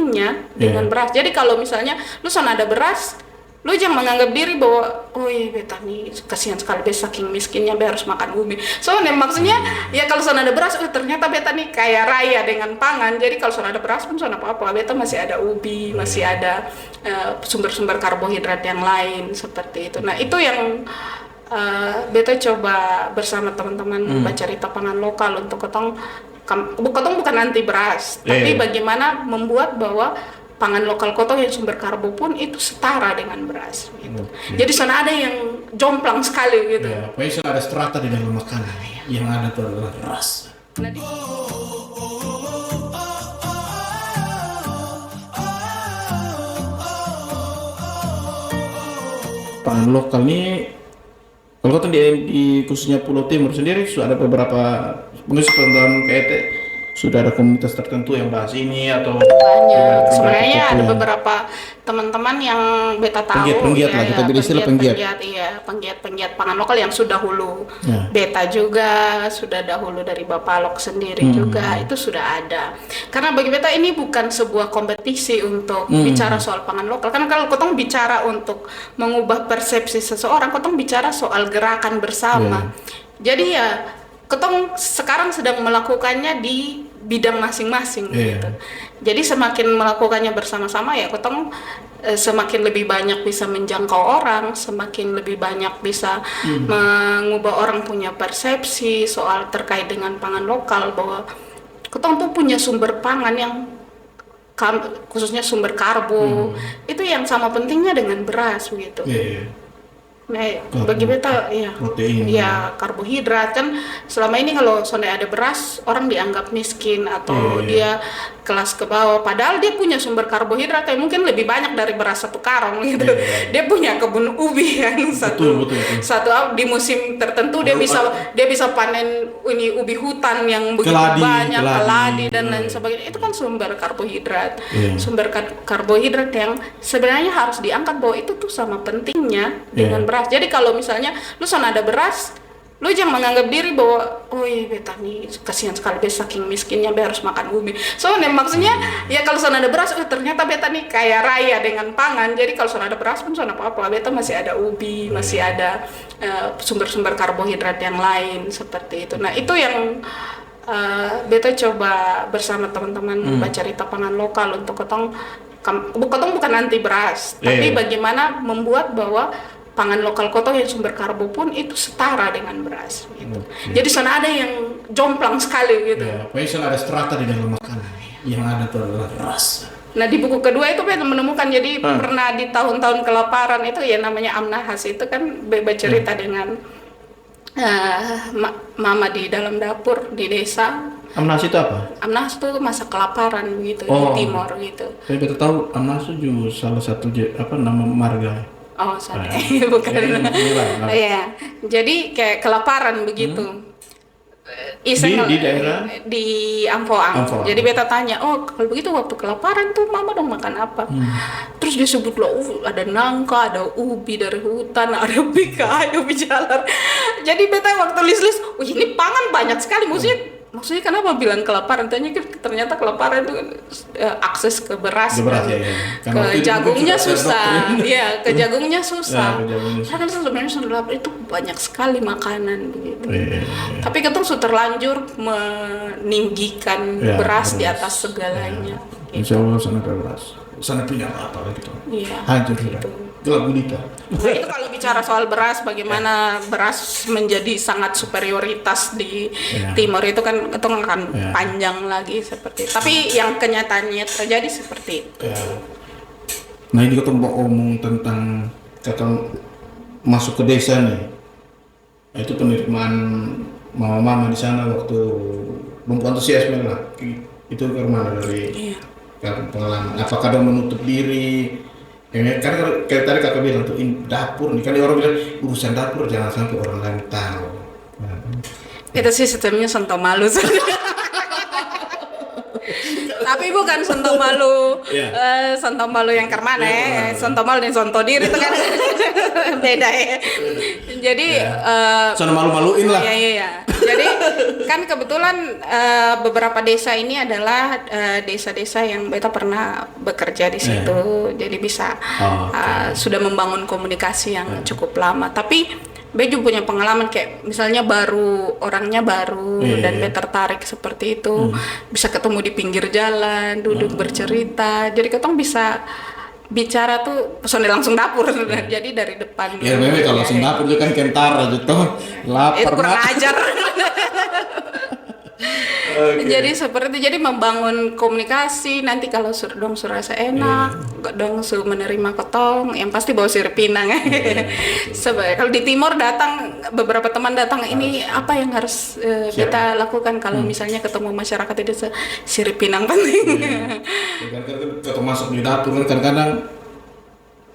pentingnya dengan beras. Jadi kalau misalnya lu sana ada beras, lu jangan menganggap diri bahwa oh iya beta nih kasihan sekali beta saking miskinnya beta harus makan ubi. Soalnya maksudnya ya kalau sana ada beras, ternyata beta nih kaya raya dengan pangan. Jadi kalau sana ada beras pun sana apa-apa, beta masih ada ubi, masih ada sumber-sumber karbohidrat yang lain seperti itu. Nah itu yang beta coba bersama teman-teman baca cerita pangan lokal untuk ketong bukan anti beras, tapi bagaimana membuat bahwa pangan lokal kotong yang sumber karbo pun itu setara dengan beras gitu. Jadi sana ada yang jomplang sekali gitu. Ya, pokoknya ada strata di dalam makanan. Yang ada itu adalah beras. Nah, pangan lokal ini kalau kota di khususnya Pulau Timur sendiri sudah ada beberapa mungkin dalam kayak sudah ada komunitas tertentu yang bahas ini atau banyak sebenarnya ada beberapa teman-teman yang beta tahu penggiat lah kita pilih istilah penggiat pangan lokal yang sudah dahulu beta juga sudah dahulu dari Bapak Lok sendiri juga itu sudah ada, karena bagi beta ini bukan sebuah kompetisi untuk bicara soal pangan lokal, karena kalau kotong bicara untuk mengubah persepsi seseorang, kotong bicara soal gerakan bersama. Jadi ya kotong sekarang sedang melakukannya di bidang masing-masing gitu. Jadi semakin melakukannya bersama-sama ya kotong semakin lebih banyak bisa menjangkau orang, semakin lebih banyak bisa mengubah orang punya persepsi soal terkait dengan pangan lokal, bahwa kotong tuh punya sumber pangan yang khususnya sumber karbo itu yang sama pentingnya dengan beras gitu. Nah, bagi beta ya protein, ya karbohidrat kan selama ini kalau sonde ada beras orang dianggap miskin atau dia kelas ke bawah, padahal dia punya sumber karbohidrat yang mungkin lebih banyak dari beras satu karung gitu. Dia punya kebun ubi yang satu di musim tertentu dia bisa panen ini ubi hutan yang begitu banyak, keladi dan lain sebagainya. Itu kan sumber karbohidrat. Sumber karbohidrat yang sebenarnya harus diangkat bahwa itu tuh sama pentingnya dengan beras. Jadi kalau misalnya lu sana ada beras, lu jangan menganggap diri bahwa oh iya beta nih kasihan sekali beta saking miskinnya beta harus makan ubi. Soalnya maksudnya ya kalau sana ada beras, ternyata beta nih kaya raya dengan pangan. Jadi kalau sana ada beras pun sana apa-apa, beta masih ada ubi, masih ada sumber-sumber karbohidrat yang lain seperti itu. Nah itu yang beta coba bersama teman-teman baca cerita pangan lokal untuk kotong bukan anti beras, tapi bagaimana membuat bahwa pangan lokal kotong yang sumber karbo pun itu setara dengan beras gitu. Jadi sana ada yang jomplang sekali gitu. Pokoknya ada strata di dalam makanan. Yang ada itu adalah beras. Nah di buku kedua itu saya menemukan, jadi pernah di tahun-tahun kelaparan itu ya namanya Amnahas itu kan bercerita dengan mama di dalam dapur di desa. Amnahas itu apa? Amnahas itu masa kelaparan gitu di Timor gitu. Saya betul tahu Amnahas itu juga salah satu nama marga. Oh, sorry. Bukan. Iya. Jadi kayak kelaparan begitu. Iseng di daerah di Ampoang. Jadi beta tanya, "Oh, kalau begitu waktu kelaparan tuh mama dong makan apa?" Terus dia sebut loh, ada nangka, ada ubi dari hutan, ada bika, ubi jalar. Jadi beta waktu list-list, "Oh, ini pangan banyak sekali." Maksudnya kenapa bilang kelaparan? Ternyata kelaparan itu akses ke beras, ke jagungnya susah. Iya, ke jagungnya susah. Karena sebenarnya sudah lapar itu banyak sekali makanan begitu. Tapi kita sudah terlanjur meninggikan beras di atas segalanya. Insya Allah sana ada beras. Sana punya apa gitu. Iya. Hancur sudah. Gelap gulita. Nah, itu kalau bicara soal beras, bagaimana beras menjadi sangat superioritas di Timur itu kan itu akan panjang lagi seperti itu. Tapi yang kenyataannya terjadi seperti itu. Nah ini kita mau ngomong tentang kakak masuk ke desa nih. Itu penerimaan mama-mama di sana waktu belum antusiasme lah. Itu kemana dari pengalaman? Apakah dia menutup diri? Karena kayak tadi kakak bilang tuh dapur nih, kan orang bilang urusan dapur jangan sampai orang lain tahu. Itu sih sistemnya sonto malu. Tapi bukan Sontomalu, Iya. Sontomalu yang Kermane, Sontomalu dan Sontodir itu kan beda ya. Jadi Sono malu-maluin lah. Iya. Jadi kan kebetulan beberapa desa ini adalah desa-desa yang beta pernah bekerja di situ. Jadi bisa sudah membangun komunikasi yang cukup lama. Tapi Be juga punya pengalaman kayak misalnya orangnya baru dan Be tertarik seperti itu. Bisa ketemu di pinggir jalan, duduk bercerita. Jadi ketong bisa bicara tuh personil langsung dapur. Jadi dari depan Ya memang kalau langsung dapur itu kan kentara gitu. Lapar itu kurang banget. ajar. Jadi seperti jadi membangun komunikasi. Nanti kalau dong rasa enak, dong menerima ketong, yang pasti bawa sirip pinang. Kalau di timur datang beberapa teman datang, ini apa yang harus kita lakukan kalau misalnya ketemu masyarakat itu, sirip pinang penting. Kadang-kadang kalau masuk di dapur kan kadang-kadang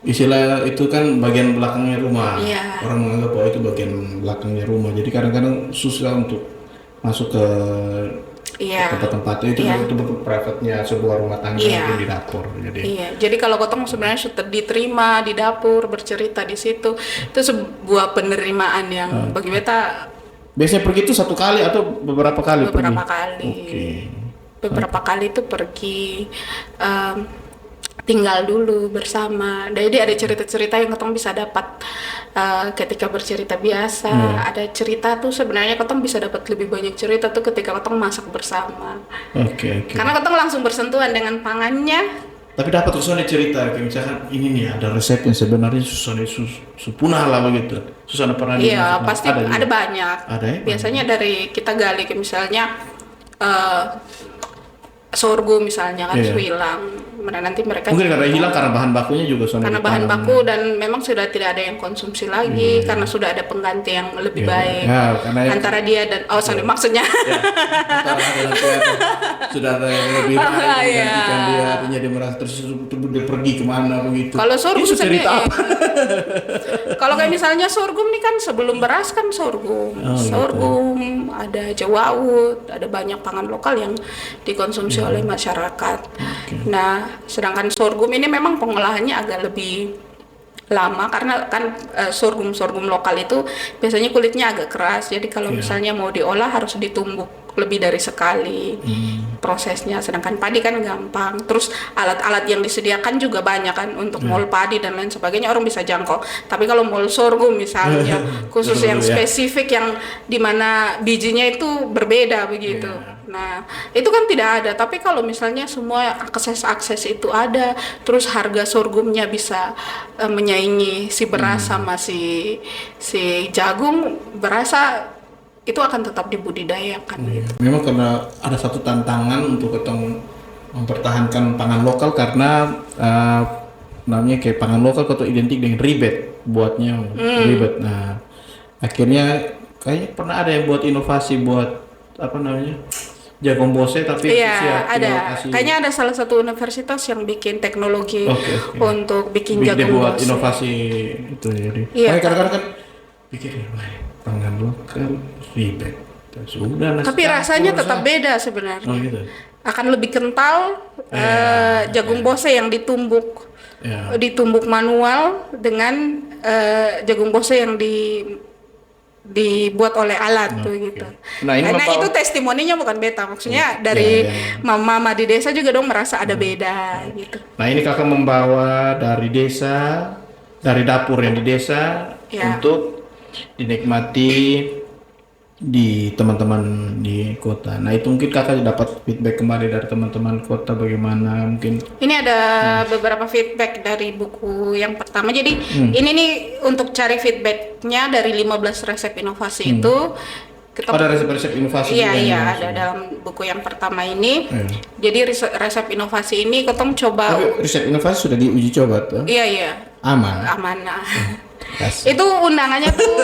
istilah itu kan bagian belakangnya rumah. Orang menganggap bahwa itu bagian belakangnya rumah. Jadi kadang-kadang susah untuk masuk ke tempat-tempat itu betul-betul private-nya sebuah rumah tangga itu di dapur. Jadi kalau ketemu sebenarnya sudah diterima di dapur, bercerita di situ, itu sebuah penerimaan yang bagi beta. Biasanya pergi itu satu kali atau beberapa kali? Beberapa kali. Beberapa kali itu pergi tinggal dulu bersama. Jadi ada cerita-cerita yang ketong bisa dapat ketika bercerita biasa. Ada cerita tuh sebenarnya ketong bisa dapat lebih banyak cerita tuh ketika ketong masak bersama. Karena ketong langsung bersentuhan dengan pangannya. Tapi dapat terus ada cerita, kayak misalkan ini nih ada resep yang sebenarnya susah punah lah begitu. Susah pernah dimasak. Iya, pasti ada banyak. Ada ya? Biasanya dari kita gali kayak misalnya sorghum misalnya kan hilang. Nanti mereka mungkin karena hilang karena bahan bakunya juga karena bahan baku dan memang sudah tidak ada yang konsumsi lagi karena sudah ada pengganti yang lebih baik antara dia dan maksudnya sudah ada yang lebih baik menggantikan dia, artinya dia merasa dia pergi kemana begitu. Kalau sorghum cerita apa? Kalau kayak misalnya sorghum nih kan sebelum beras kan sorghum, ada jawawut, ada banyak pangan lokal yang dikonsumsi oleh masyarakat. Nah, sedangkan sorghum ini memang pengolahannya agak lebih lama karena kan sorghum lokal itu biasanya kulitnya agak keras. Jadi kalau misalnya mau diolah harus ditumbuk lebih dari sekali prosesnya. Sedangkan padi kan gampang. Terus alat-alat yang disediakan juga banyak kan untuk mol padi dan lain sebagainya orang bisa jangkau. Tapi kalau mol sorghum misalnya khusus yang spesifik yang dimana bijinya itu berbeda begitu. Nah, itu kan tidak ada. Tapi kalau misalnya semua akses itu ada, terus harga sorghumnya bisa menyaingi si beras sama si jagung, berasa itu akan tetap dibudidayakan gitu. Memang karena ada satu tantangan untuk ketemu mempertahankan pangan lokal karena namanya kayak pangan lokal atau identik dengan ribet buatnya ribet. Nah, akhirnya kayaknya pernah ada yang buat inovasi buat apa namanya? Jagung bose tapi ada. Kayaknya ada salah satu universitas yang bikin teknologi untuk bikin jagung buat bose. Inovasi itu jadi. Kadang-kadang kan pikir pangan lokal ribet. Sudah. Tapi rasanya tetap beda sebenarnya. Oh gitu. Akan lebih kental jagung bose yang ditumbuk manual dengan jagung bose yang dibuat oleh alat tuh gitu. Nah itu testimoninya bukan beta, maksudnya dari mama di desa juga dong merasa ada beda gitu. Nah ini kakak membawa dari desa, dari dapur yang di desa untuk dinikmati di teman-teman di kota. Nah itu mungkin kakak dapat feedback kembali dari teman-teman kota bagaimana mungkin? Ini ada beberapa feedback dari buku yang pertama. Jadi ini nih untuk cari feedbacknya dari 15 resep inovasi itu. Ada resep-resep inovasi? Iya ada dalam buku yang pertama ini. Jadi resep inovasi ini ketong coba. Resep inovasi sudah diuji coba tuh? Iya. Aman. Itu undangannya tuh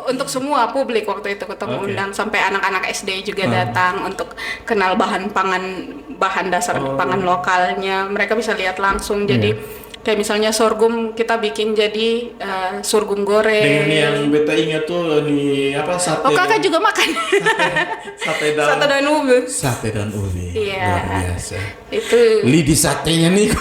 untuk semua publik waktu itu ketemu undang sampai anak-anak SD juga datang untuk kenal bahan dasar pangan lokalnya. Mereka bisa lihat langsung. Jadi Kayak misalnya sorghum kita bikin jadi sorghum goreng. Dengan yang beta ingat tuh ini apa sate. Oh, kakak juga makan. Sate Sate dan ubi. Sate dan ubi. Iya. Luar biasa. Itu Lidi satenya nih.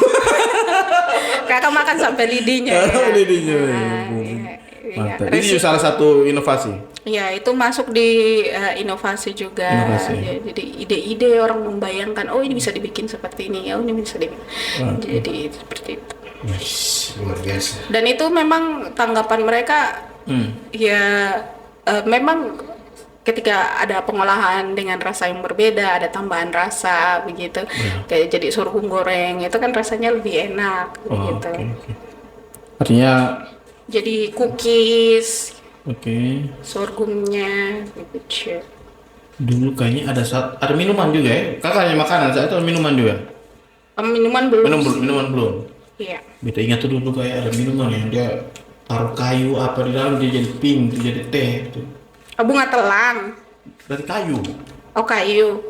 kakak makan sampai lidinya. Lidinya. Iya. Mantap. Ini juga salah satu inovasi. Ya, itu masuk di inovasi juga. Inovasi. Ya, jadi ide-ide orang membayangkan, oh ini bisa dibikin seperti ini, oh ini bisa dibikin. Jadi seperti itu. Luar biasa. Dan itu memang tanggapan mereka, ya memang ketika ada pengolahan dengan rasa yang berbeda, ada tambahan rasa begitu, kayak jadi sorghum goreng itu kan rasanya lebih enak begitu. Okay. Artinya Jadi cookies, sorghumnya gitu. Dulu kayaknya ada minuman juga ya. Kakaknya makanan, saya itu minuman juga. Minuman belum. Minuman belum. Iya. Beta ingat tuh dulu kayak ada minuman yang dia taruh kayu apa di dalam dia jadi pink, dia jadi teh gitu. Bunga telang. Dari kayu. Oh, kayu.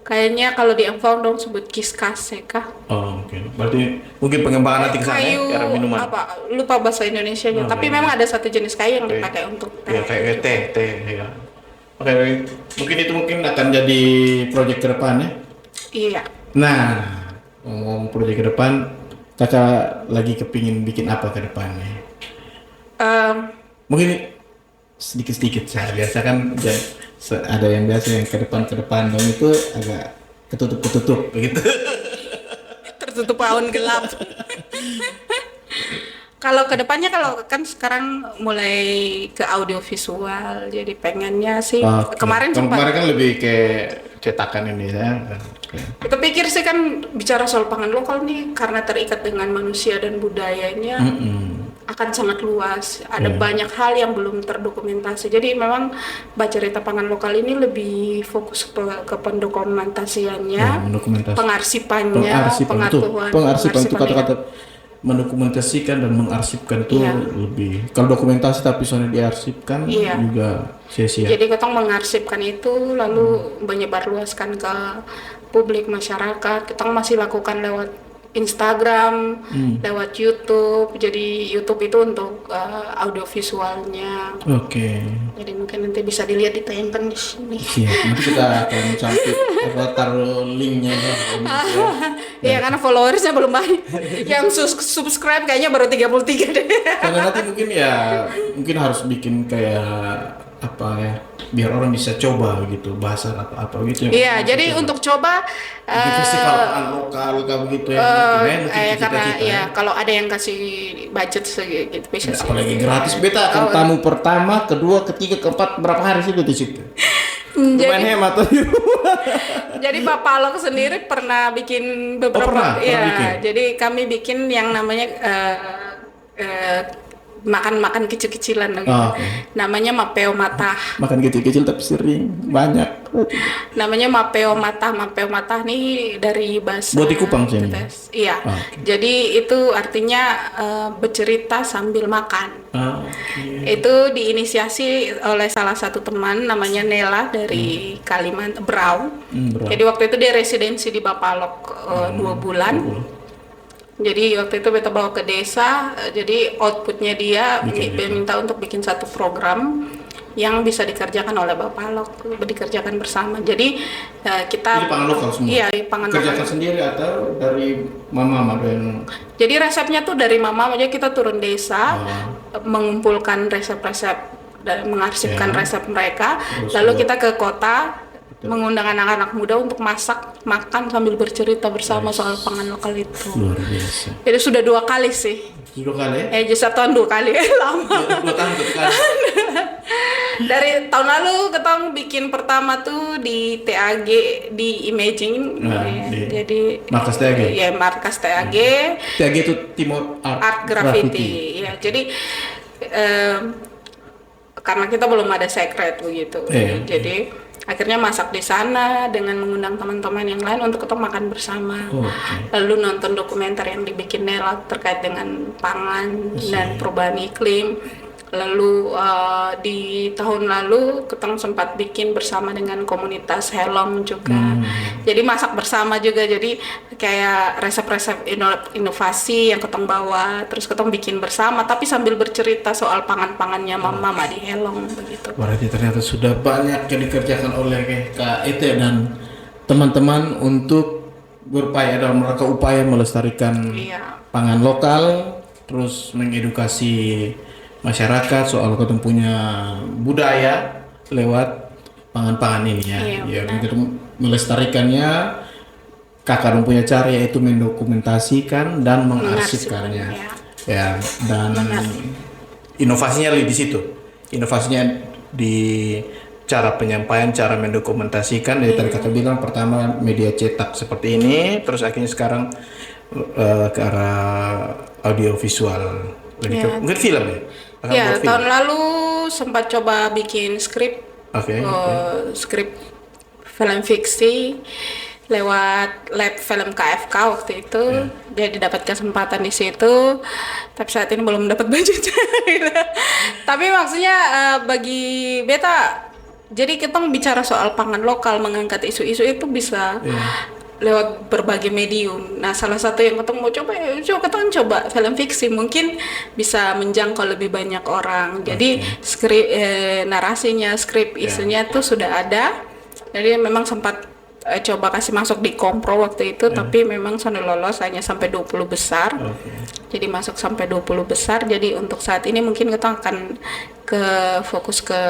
Kayaknya kalau di Enfang dong sebut kiskase kah? Oh, oke. Berarti mungkin pengembangan nanti ke sana ya, kayak minuman. Apa? Lupa bahasa Indonesianya. Tapi memang ada satu jenis kayu yang dipakai untuk teh. Ya kayak teh ya. Oke, mungkin akan jadi proyek ke depan ya. Iya. Nah, ngomong proyek ke depan, kakak lagi kepingin bikin apa ke depannya? Mungkin sedikit-sedikit saya biasa kan ada yang biasa yang ke depan dan itu agak ketutup begitu. Tertutup awan gelap. Kalau kedepannya kalau kan sekarang mulai ke audiovisual, jadi pengennya sih kemarin kan lebih ke cetakan ini ya. Kita pikir sih kan bicara soal pangan lokal nih karena terikat dengan manusia dan budayanya akan sangat luas. Ada banyak hal yang belum terdokumentasi. Jadi memang Bacarita Pangan Lokal ini lebih fokus ke pendokumentasiannya, pengarsipannya, pengetahuan. Pengarsipan itu kata-kata mendokumentasikan dan mengarsipkan itu lebih. Kalau dokumentasi tapi soalnya diarsipkan juga sia-sia. Jadi kita mengarsipkan itu lalu menyebarluaskan ke publik masyarakat. Kita masih lakukan lewat Instagram, lewat YouTube. Jadi YouTube itu untuk audiovisualnya. Jadi mungkin nanti bisa dilihat ditayangkan di sini. Siap. Nanti kita akan cantik taruh linknya ya. Iya, karena followersnya belum banyak. Yang subscribe kayaknya baru 33 deh. Karena nanti mungkin harus bikin kayak apa ya, biar orang bisa coba gitu bahasan apa gitu. Iya, jadi untuk coba festival lokal kayak begitu ya. Karena ya kalau ada yang kasih budget segitu bisa sih. Apalagi gratis, beta akan tamu pertama, kedua, ketiga, keempat berapa hari sih di situ. Lumayan hemat tuh. Jadi Bapak Alok sendiri pernah bikin beberapa pernah bikin. Jadi kami bikin yang namanya makan kecil-kecilan gitu. Namanya Mapeo Matah. Makan kecil-kecil tapi sering banyak. Namanya Mapeo Matah nih dari bahasa Buat di Kupang sini. Iya. Jadi itu artinya bercerita sambil makan. Itu diinisiasi oleh salah satu teman namanya Nela dari Kalimantan Brau. Jadi waktu itu dia residensi di Bapalok 2 bulan. Jadi waktu itu beta bawa ke desa, jadi outputnya dia minta untuk bikin satu program yang bisa dikerjakan oleh Bapalok, dikerjakan bersama. Jadi kita ini pangan lokal semua? Iya, pangan lokal. Kerjakan sendiri atau dari mama yang... Jadi resepnya tuh dari mama, jadi kita turun desa, mengumpulkan resep-resep dan mengarsipkan resep mereka, lalu kita ke kota, mengundang anak-anak muda untuk makan sambil bercerita bersama soal pangan lokal itu. Luar biasa. Jadi sudah 2 kali sih. 2 kali? Jadi 1 tahun 2 kali, lama. 2 tahun 2 kali. Dari tahun lalu kita bikin pertama tuh di TAG di Imaging, jadi markas TAG. Ya, markas TAG. TAG itu Timur Art Graffiti. Ya, jadi karena kita belum ada secret begitu. Jadi akhirnya masak di sana dengan mengundang teman-teman yang lain untuk kita makan bersama. Lalu nonton dokumenter yang dibikin Nela terkait dengan pangan dan perubahan iklim. Lalu di tahun lalu kita sempat bikin bersama dengan komunitas Helom juga. Jadi masak bersama juga, jadi kayak resep-resep inovasi yang ketong bawa, terus ketong bikin bersama, tapi sambil bercerita soal pangan-pangannya mama di Helong begitu. Berarti ternyata sudah banyak yang dikerjakan oleh Kak Ete dan teman-teman untuk berupaya dalam rangka upaya melestarikan pangan lokal, terus mengedukasi masyarakat soal ketemu punya budaya lewat pangan-pangan ini ya. Ya begitu melestarikannya. Kakak punya cara yaitu mendokumentasikan dan mengarsipkannya. Ya, dan inovasinya di situ. Inovasinya di cara penyampaian, cara mendokumentasikan. Dari tadi kata bilang pertama media cetak seperti ini, terus akhirnya sekarang ke arah audiovisual. Mungkin film ya? Ya, tahun lalu sempat coba bikin skrip. Skrip film fiksi lewat lab film KFK waktu itu. Jadi dapat kesempatan di situ, tapi saat ini belum dapat budget. Tapi maksudnya bagi beta, jadi kita bicara soal pangan lokal, mengangkat isu-isu itu bisa lewat berbagai medium. Nah, salah satu yang kita mau coba film fiksi, mungkin bisa menjangkau lebih banyak orang. Jadi skrip narasinya, skrip isunya itu sudah ada. Jadi memang sempat coba kasih masuk di kompro waktu itu, tapi memang sudah lolos hanya sampai 20 besar. Jadi masuk sampai 20 besar. Jadi untuk saat ini mungkin kita akan fokus ke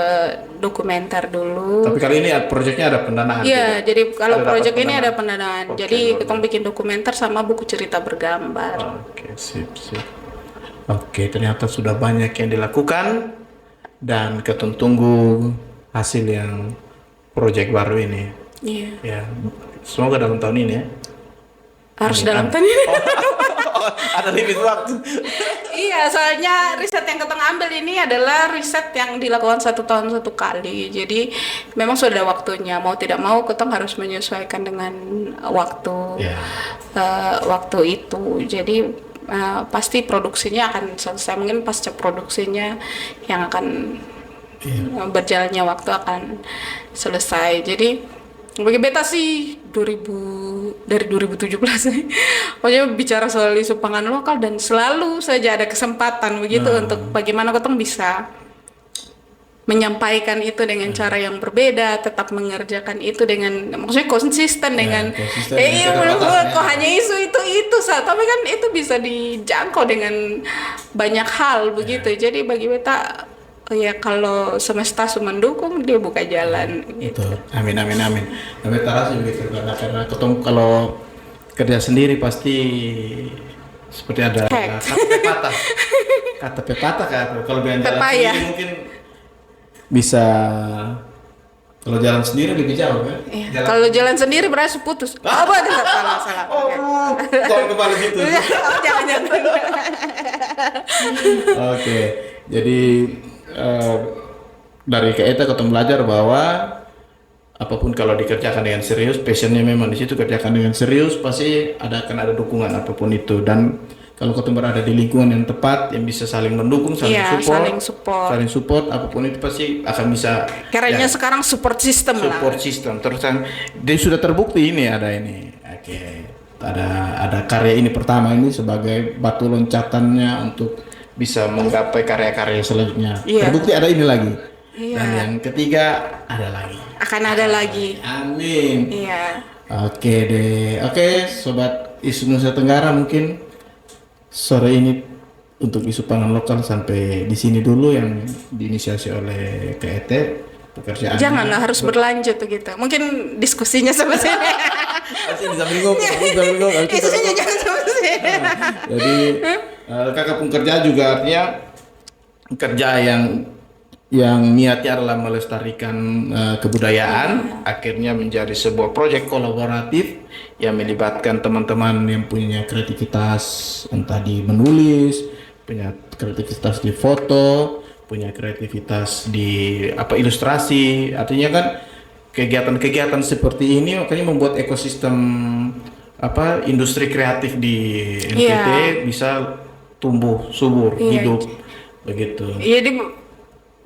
dokumenter dulu. Tapi kali ini proyeknya ada pendanaan. Iya, jadi kalau proyek ini ada pendanaan. Jadi kita bikin dokumenter sama buku cerita bergambar. Sip. Oke, ternyata sudah banyak yang dilakukan dan kita tunggu hasil yang proyek baru ini. Ya, semoga dalam tahun ini ya. Harus dalam tahun ini. Ada limit waktu. Iya, soalnya riset yang kita ambil ini adalah riset yang dilakukan 1 tahun 1 kali. Jadi memang sudah ada waktunya. Mau tidak mau kita harus menyesuaikan dengan waktu waktu itu. Jadi pasti produksinya akan selesai. Mungkin pasca produksinya yang akan berjalannya waktu akan selesai. Jadi bagi beta sih dari 2017 pokoknya bicara soal isu pangan lokal dan selalu saja ada kesempatan begitu untuk bagaimana kita bisa menyampaikan itu dengan cara yang berbeda, tetap mengerjakan itu dengan maksudnya konsisten dengan kok hanya isu itu tapi kan itu bisa dijangkau dengan banyak hal begitu. Jadi bagi beta kalau semesta mendukung, dia buka jalan gitu. Amin. Tapi tarasi begitu karena ketemu kalau kerja sendiri pasti seperti ada kata pepatah kan. Kalau jalan sendiri mungkin bisa, kalau jalan sendiri lebih jauh kan. Kalau jalan sendiri berarti putus. Salah. Kalau kembali gitu. Jangan. Oke. Jadi dari kita belajar bahwa apapun kalau dikerjakan dengan serius, passionnya memang di situ, kerjakan dengan serius, pasti akan ada dukungan apapun itu. Dan kalau kita berada di lingkungan yang tepat, yang bisa saling mendukung, saling support, apapun itu pasti akan bisa. Karena sekarang support system. Terus dia sudah terbukti ini. Ada karya ini pertama ini sebagai batu loncatannya untuk bisa menggapai karya-karya selanjutnya. Terbukti ada ini lagi. Dan yang ketiga ada lagi. Akan ada lagi. Amin. Iya. Oke deh. Oke, sobat isu Nusa Tenggara, mungkin sore ini untuk isu pangan lokal sampai di sini dulu yang diinisiasi oleh KET pekerjaan. Janganlah harus berlanjut gitu. Mungkin diskusinya sampai sini. Sambil ngomong. Isunya jangan sampai sini. Jadi kakak pekerja juga artinya kerja yang niatnya adalah melestarikan kebudayaan, akhirnya menjadi sebuah proyek kolaboratif yang melibatkan teman-teman yang punya kreativitas, entah di menulis, punya kreativitas di foto, punya kreativitas di ilustrasi. Artinya kan kegiatan-kegiatan seperti ini makanya membuat ekosistem industri kreatif di NTT bisa tumbuh subur, hidup begitu. Jadi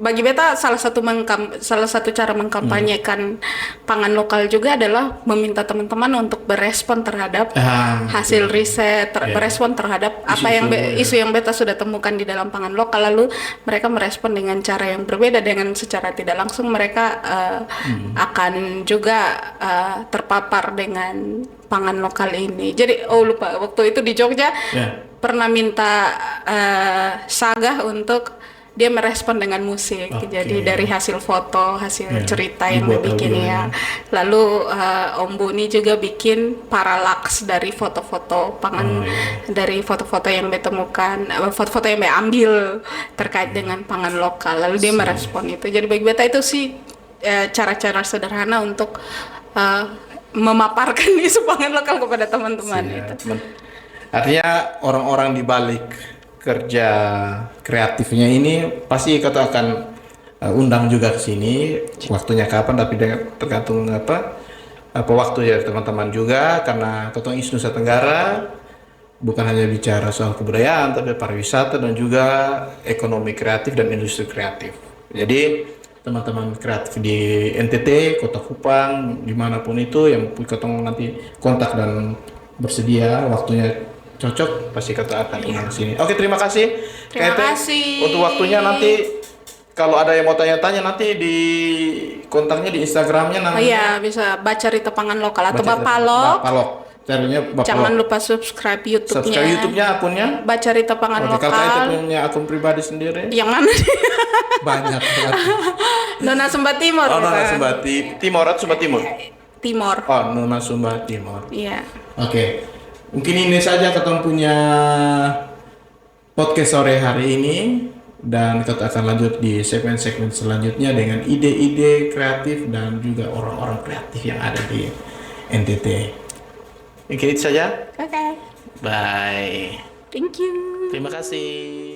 bagi beta salah satu cara mengkampanyekan pangan lokal juga adalah meminta teman-teman untuk berespon terhadap hasil riset, berespon terhadap isu yang beta sudah temukan di dalam pangan lokal, lalu mereka merespon dengan cara yang berbeda, dengan secara tidak langsung mereka akan juga terpapar dengan pangan lokal ini. Jadi lupa waktu itu di Jogja pernah minta Sagah untuk dia merespon dengan musik. Jadi dari hasil foto, hasil cerita yang dia bikin ya. Lalu Om Buni juga bikin paralaks dari foto-foto pangan, dari foto-foto yang dia temukan, foto-foto yang dia ambil terkait dengan pangan lokal. Lalu dia merespon itu. Jadi bagi beta itu sih cara-cara sederhana untuk memaparkan isu pangan lokal kepada teman-teman itu. Artinya orang-orang di balik kerja kreatifnya ini pasti kita akan undang juga ke sini, waktunya kapan, tapi tergantung apa waktu ya teman-teman juga, karena Ketong Isu Nusa Tenggara bukan hanya bicara soal kebudayaan tapi pariwisata dan juga ekonomi kreatif dan industri kreatif. Jadi teman-teman kreatif di NTT, Kota Kupang, dimanapun itu yang Ketong nanti kontak dan bersedia waktunya cocok, pasti kata akan undang sini. Oke, terima kasih. Terima kasih untuk waktunya. Nanti kalau ada yang mau tanya-tanya nanti di kontaknya di Instagramnya namanya. Iya, bisa baca Cerita Pangan Lokal atau Bapalok. Bapalok. Carinya Bapalok. Jangan lupa subscribe YouTube-nya. Subscribe YouTube-nya, akunnya. Baca Cerita Pangan Lokal. Kalau itu punya akun pribadi sendiri. Yang mana? Banyak banget. Nona Sumba Timur. Nona Sumba Timur atau Sumba Timur? Timur. Nona Sumba Timur. Iya. Oke. Mungkin ini saja Ketong punya podcast sore hari ini, dan kita akan lanjut di segmen-segmen selanjutnya dengan ide-ide kreatif dan juga orang-orang kreatif yang ada di NTT. Mungkin itu saja. Oke. Bye. Thank you. Terima kasih.